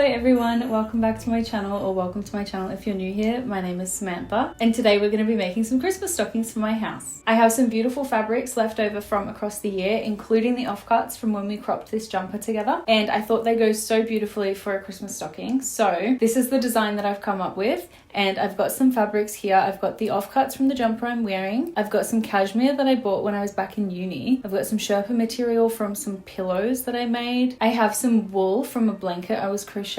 Hello everyone, welcome back to my channel, or welcome to my channel if you're new here. My name is Samantha and today we're going to be making some Christmas stockings for my house. I have some beautiful fabrics left over from across the year, including the offcuts from when we cropped this jumper together, and I thought they go so beautifully for a Christmas stocking. So this is the design that I've come up with, and I've got some fabrics here. I've got the offcuts from the jumper I'm wearing. I've got some cashmere that I bought when I was back in uni. I've got some Sherpa material from some pillows that I made. I have some wool from a blanket I was crocheting,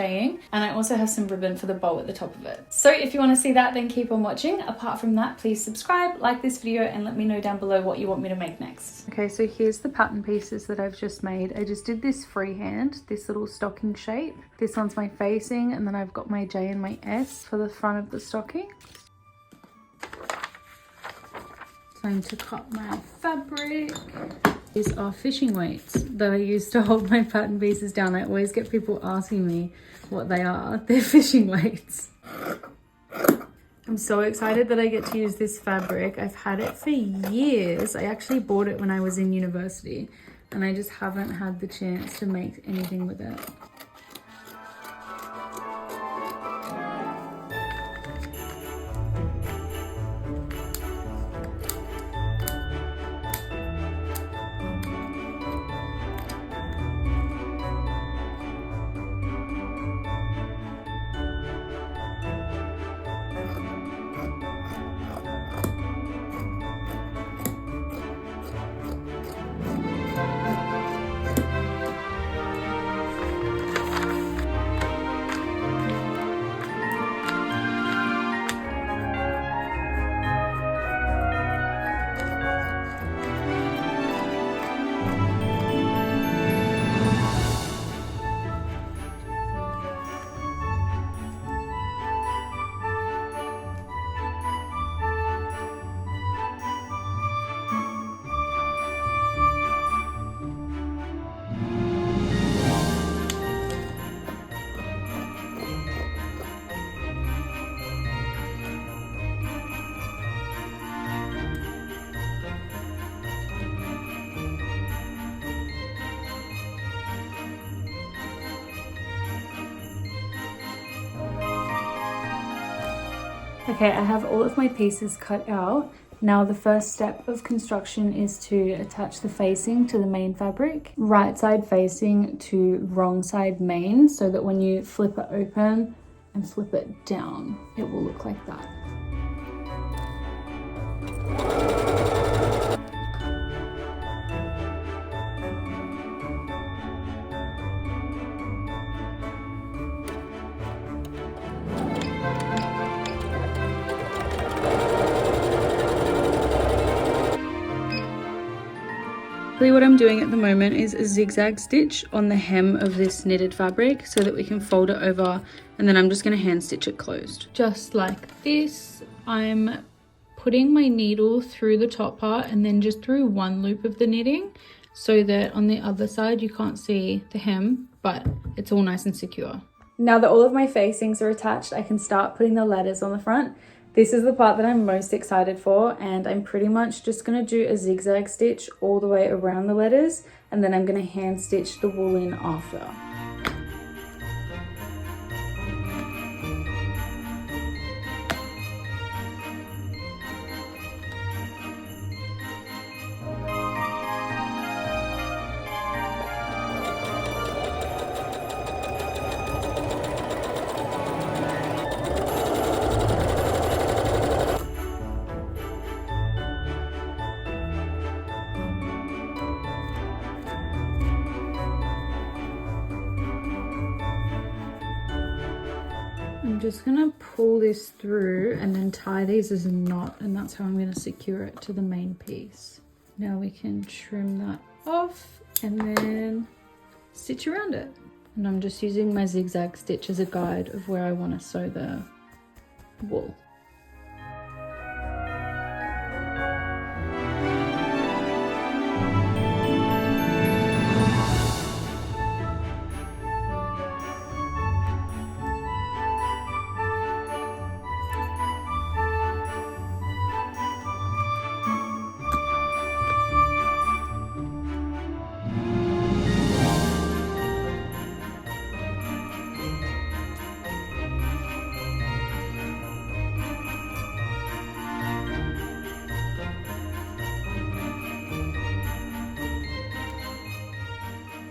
and I also have some ribbon for the bow at the top of it. So if you want to see that, then keep on watching. Apart from that, please subscribe, like this video, and let me know down below what you want me to make next. Okay, so here's the pattern pieces that I've just made. I just did this freehand, this little stocking shape. This one's my facing, and then I've got my J and my S for the front of the stocking. Time to cut my fabric. These are fishing weights that I use to hold my pattern pieces down. I always get people asking me what they are. They're fishing weights. I'm so excited that I get to use this fabric. I've had it for years. I actually bought it when I was in university, and I just haven't had the chance to make anything with it. Okay, I have all of my pieces cut out. Now the first step of construction is to attach the facing to the main fabric, right side facing to wrong side main, so that when you flip it open and flip it down, it will look like that. What I'm doing at the moment is a zigzag stitch on the hem of this knitted fabric so that we can fold it over, and then I'm just going to hand stitch it closed. Just like this. I'm putting my needle through the top part and then just through one loop of the knitting so that on the other side you can't see the hem, but it's all nice and secure. Now that all of my facings are attached, I can start putting the letters on the front. This is the part that I'm most excited for, and I'm pretty much just going to do a zigzag stitch all the way around the letters, and then I'm going to hand stitch the wool in after. I'm just gonna pull this through and then tie these as a knot, and that's how I'm gonna secure it to the main piece. Now we can trim that off and then stitch around it. And I'm just using my zigzag stitch as a guide of where I want to sew the wool.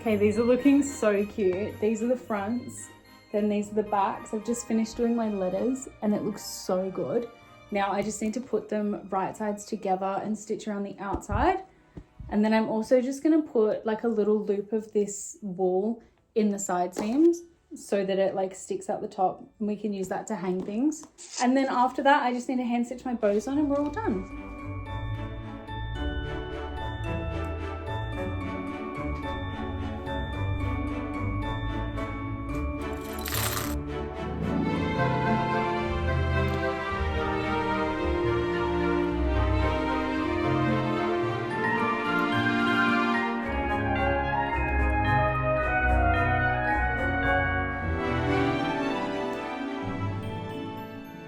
Okay, these are looking so cute. These are the fronts, then these are the backs. I've just finished doing my letters and it looks so good. Now I just need to put them right sides together and stitch around the outside. And then I'm also just gonna put like a little loop of this wool in the side seams so that it like sticks out the top and we can use that to hang things. And then after that, I just need to hand stitch my bows on and we're all done.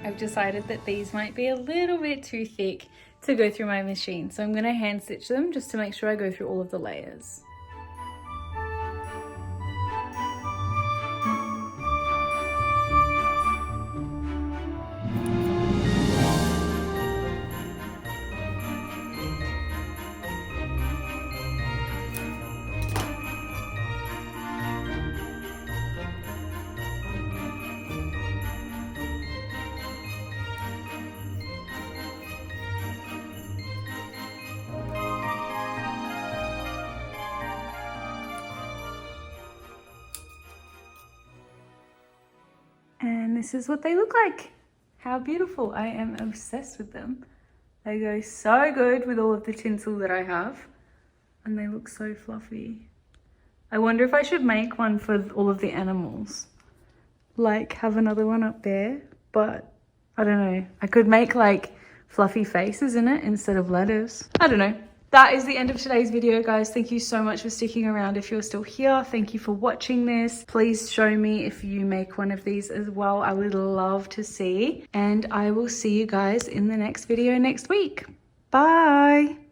I've decided that these might be a little bit too thick to go through my machine, so I'm going to hand stitch them just to make sure I go through all of the layers. And this is what they look like. How beautiful. I am obsessed with them. They go so good with all of the tinsel that I have. And they look so fluffy. I wonder if I should make one for all of the animals. Like have another one up there. But I don't know. I could make like fluffy faces in it instead of letters. I don't know. That is the end of today's video, guys. Thank you so much for sticking around. If you're still here, thank you for watching this. Please show me if you make one of these as well. I would love to see. And I will see you guys in the next video next week. Bye.